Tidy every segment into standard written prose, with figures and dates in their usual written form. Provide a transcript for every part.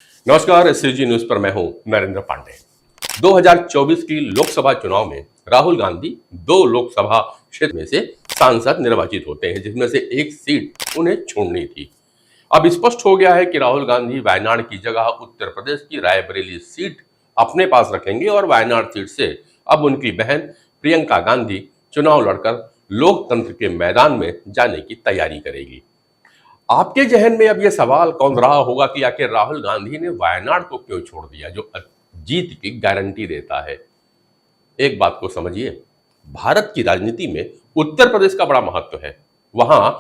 नमस्कार, SAG news पर मैं हूं नरेंद्र पांडे। 2024 की लोकसभा चुनाव में राहुल गांधी 2 लोकसभा क्षेत्र में से सांसद निर्वाचित होते हैं, जिसमें से एक सीट उन्हें छोड़नी थी। अब स्पष्ट हो गया है कि राहुल गांधी वायनाड की जगह उत्तर प्रदेश की रायबरेली सीट अपने पास रखेंगे और वायनाड सीट से अब उनकी बहन प्रियंका गांधी चुनाव लड़कर लोकतंत्र के मैदान में जाने की तैयारी करेगी। आपके जहन में अब यह सवाल कौन रहा होगा कि आखिर राहुल गांधी ने वायनाड को क्यों छोड़ दिया, जो जीत की गारंटी देता है। एक बात को समझिए, भारत की राजनीति में उत्तर प्रदेश का बड़ा महत्व है। वहां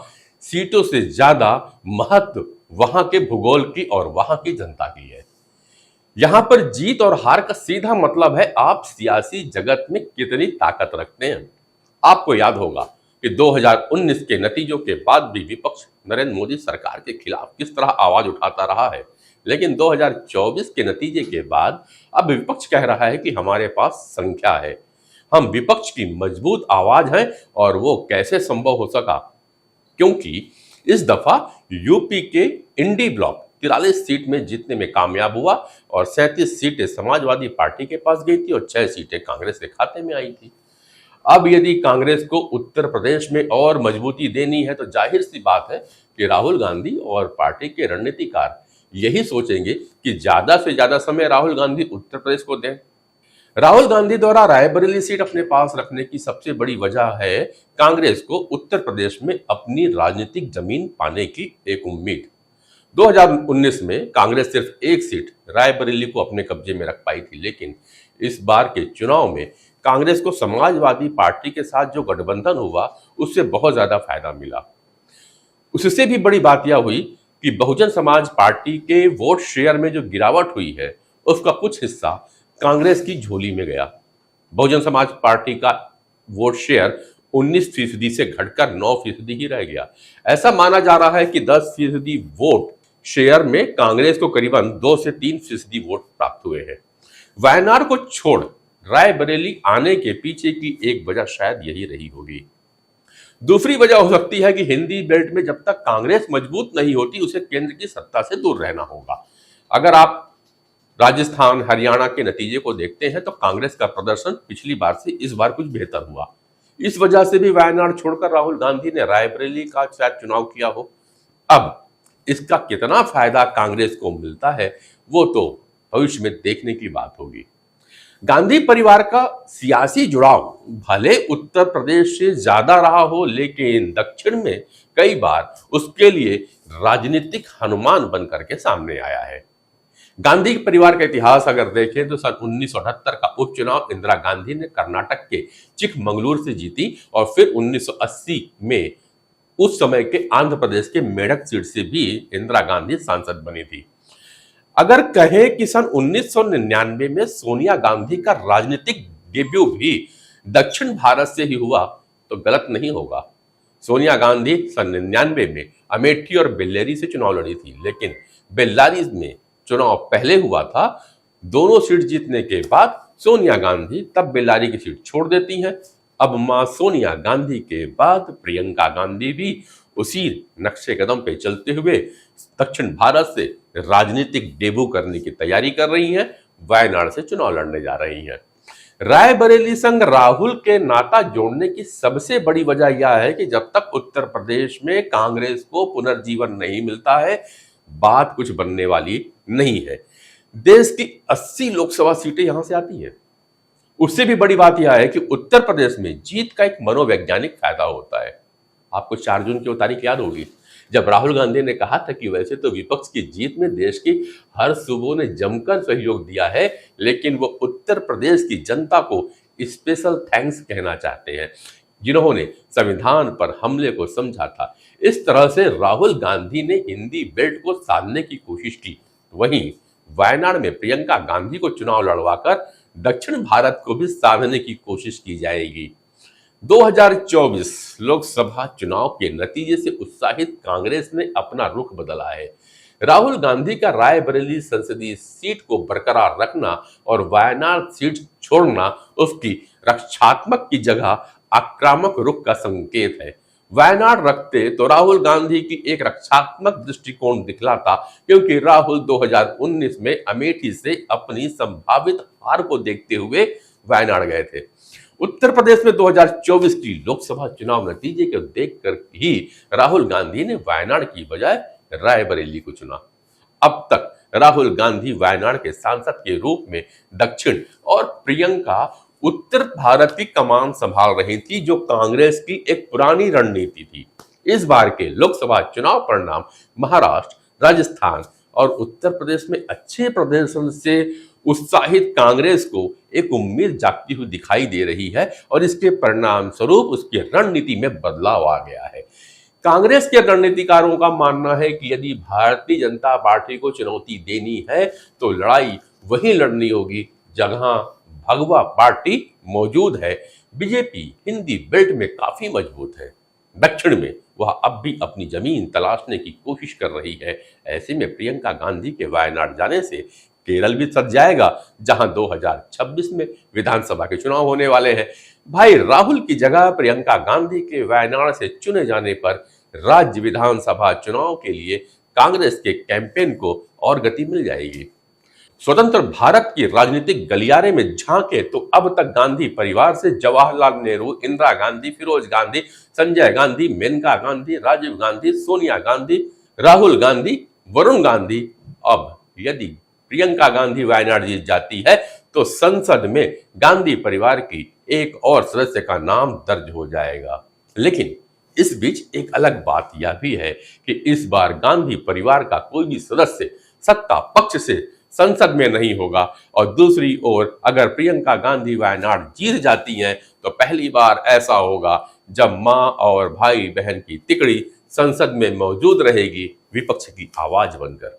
सीटों से ज्यादा महत्व वहां के भूगोल की और वहां की जनता की है। यहां पर जीत और हार का सीधा मतलब है आप सियासी जगत में कितनी ताकत रखते हैं। आपको याद होगा कि 2019 के नतीजों के बाद भी विपक्ष नरेंद्र मोदी सरकार के खिलाफ किस तरह आवाज उठाता रहा है, लेकिन 2024 के नतीजे के बाद अब विपक्ष कह रहा है कि हमारे पास संख्या है, हम विपक्ष की मजबूत आवाज हैं। और वो कैसे संभव हो सका, क्योंकि इस दफा यूपी के इंडी ब्लॉक 43 सीट में जीतने में कामयाब हुआ और 37 सीटें समाजवादी पार्टी के पास गई थी और 6 सीटें कांग्रेस के खाते में आई थी। अब यदि कांग्रेस को उत्तर प्रदेश में और मजबूती देनी है तो जाहिर सी बात है कि राहुल गांधी और पार्टी के रणनीतिकार यही सोचेंगे कि ज्यादा से ज्यादा समय राहुल गांधी उत्तर प्रदेश को दें। राहुल गांधी द्वारा रायबरेली सीट अपने पास रखने की सबसे बड़ी वजह है कांग्रेस को उत्तर प्रदेश में अपनी राजनीतिक जमीन पाने की एक उम्मीद। 2019 में कांग्रेस सिर्फ एक सीट रायबरेली को अपने कब्जे में रख पाई थी, लेकिन इस बार के चुनाव में कांग्रेस को समाजवादी पार्टी के साथ जो गठबंधन हुआ उससे बहुत ज्यादा फायदा मिला। उससे भी बड़ी बात यह हुई कि बहुजन समाज पार्टी के वोट शेयर में जो गिरावट हुई है उसका कुछ हिस्सा कांग्रेस की झोली में गया। बहुजन समाज पार्टी का वोट शेयर 19% से घटकर 9% ही रह गया। ऐसा माना जा रहा है कि 10% वोट शेयर में कांग्रेस को करीबन 2 से 3% वोट प्राप्त हुए हैं। वायनाड को छोड़ रायबरेली आने के पीछे की एक वजह शायद यही रही होगी। दूसरी वजह हो सकती है कि हिंदी बेल्ट में जब तक कांग्रेस मजबूत नहीं होती उसे केंद्र की सत्ता से दूर रहना होगा। अगर आप राजस्थान हरियाणा के नतीजे को देखते हैं तो कांग्रेस का प्रदर्शन पिछली बार से इस बार कुछ बेहतर हुआ। इस वजह से भी वायनाड छोड़कर राहुल गांधी ने रायबरेली का शायद चुनाव किया हो। अब इसका कितना फायदा कांग्रेस को मिलता है वो तो भविष्य में देखने की बात होगी। गांधी परिवार का सियासी जुड़ाव भले उत्तर प्रदेश से ज्यादा रहा हो, लेकिन दक्षिण में कई बार उसके लिए राजनीतिक हनुमान बनकर के सामने आया है। गांधी परिवार का इतिहास अगर देखें तो सन 1978 का उपचुनाव इंदिरा गांधी ने कर्नाटक के चिकमंगलूर से जीती और फिर 1980 में उस समय के आंध्र प्रदेश के मेडक सीट से भी इंदिरा गांधी सांसद बनी थी। अगर कहें कि सन 1999 में सोनिया गांधी का राजनीतिक डेब्यू भी दक्षिण भारत से ही हुआ तो गलत नहीं होगा। सोनिया गांधी सन 99 में अमेठी और बेल्लारी से चुनाव लड़ी थी, लेकिन बेल्लारी में चुनाव पहले हुआ था। दोनों सीट जीतने के बाद सोनिया गांधी तब बेल्लारी की सीट छोड़ देती हैं। अब मां सोनिया गांधी के बाद प्रियंका गांधी भी उसी नक्शे कदम पे चलते हुए दक्षिण भारत से राजनीतिक डेब्यू करने की तैयारी कर रही हैं, वायनाड से चुनाव लड़ने जा रही हैं। रायबरेली संग राहुल के नाता जोड़ने की सबसे बड़ी वजह यह है कि जब तक उत्तर प्रदेश में कांग्रेस को पुनर्जीवन नहीं मिलता है, बात कुछ बनने वाली नहीं है। देश की 80 लोकसभा सीटें यहां से आती हैं। उससे भी बड़ी बात यह है कि उत्तर प्रदेश में जीत का एक मनोवैज्ञानिक फायदा होता है। आपको 4 जून की वो तारीख याद होगी जब राहुल गांधी ने कहा था कि वैसे तो विपक्ष की जीत में देश की हर सूबों ने जमकर सहयोग दिया है, लेकिन वो उत्तर प्रदेश की जनता को स्पेशल थैंक्स कहना चाहते हैं, जिन्होंने संविधान पर हमले को समझा था। इस तरह से राहुल गांधी ने हिंदी बेल्ट को साधने की कोशिश की। वहीं वायनाड में प्रियंका गांधी को चुनाव लड़वाकर दक्षिण भारत को भी साधने की कोशिश की जाएगी। 2024 लोकसभा चुनाव के नतीजे से उत्साहित कांग्रेस ने अपना रुख बदला है। राहुल गांधी का रायबरेली संसदीय सीट को बरकरार रखना और वायनाड सीट छोड़ना उसकी रक्षात्मक की जगह आक्रामक रुख का संकेत है। वायनाड रखते तो राहुल गांधी की एक रक्षात्मक दृष्टिकोण दिखलाता, क्योंकि राहुल 2019 में अमेठी से अपनी संभावित हार को देखते हुए वायनाड गए थे। उत्तर प्रदेश में 2024 की लोकसभा चुनाव नतीजे को देखकर ही राहुल गांधी ने वायनाड की बजाय रायबरेली को चुना। अब तक राहुल गांधी वायनाड के सांसद के रूप में दक्षिण और प्रियंका उत्तर भारत की कमान संभाल रही थी, जो कांग्रेस की एक पुरानी रणनीति थी। इस बार के लोकसभा चुनाव परिणाम महाराष्ट्र, राजस्थान और उत्तर प्रदेश में अच्छे प्रदर्शन से उत्साहित कांग्रेस को एक उम्मीद जागती हुई दिखाई दे रही है और इसके परिणाम स्वरूप उसकी रणनीति में बदलाव आ गया है। कांग्रेस के रणनीतिकारों का मानना है कि यदि भारतीय जनता पार्टी को चुनौती देनी है तो लड़ाई वहीं लड़नी होगी जहां भगवा पार्टी मौजूद है। बीजेपी हिंदी बेल्ट में काफी मजबूत है, दक्षिण में वह अब भी अपनी जमीन तलाशने की कोशिश कर रही है। ऐसे में प्रियंका गांधी के वायनाड जाने से केरल भी सज जाएगा, जहां 2026 में विधानसभा के चुनाव होने वाले हैं। भाई राहुल की जगह प्रियंका गांधी के वायनाड से चुने जाने पर राज्य विधानसभा चुनाव के लिए कांग्रेस के कैंपेन को और गति मिल जाएगी। स्वतंत्र भारत की राजनीतिक गलियारे में झांके तो अब तक गांधी परिवार से जवाहरलाल नेहरू, इंदिरा गांधी, फिरोज गांधी, संजय गांधी, मेनका गांधी, राजीव गांधी, सोनिया गांधी, राहुल गांधी, वरुण गांधी, अब यदि प्रियंका गांधी वायनाड जीत जाती है तो संसद में गांधी परिवार की एक और सदस्य का नाम दर्ज हो जाएगा। लेकिन इस बीच एक अलग बात यह भी है कि इस बार गांधी परिवार का कोई भी सदस्य सत्ता पक्ष से संसद में नहीं होगा और दूसरी ओर अगर प्रियंका गांधी वायनाड जीत जाती हैं तो पहली बार ऐसा होगा जब मां और भाई बहन की तिकड़ी संसद में मौजूद रहेगी, विपक्ष की आवाज बनकर।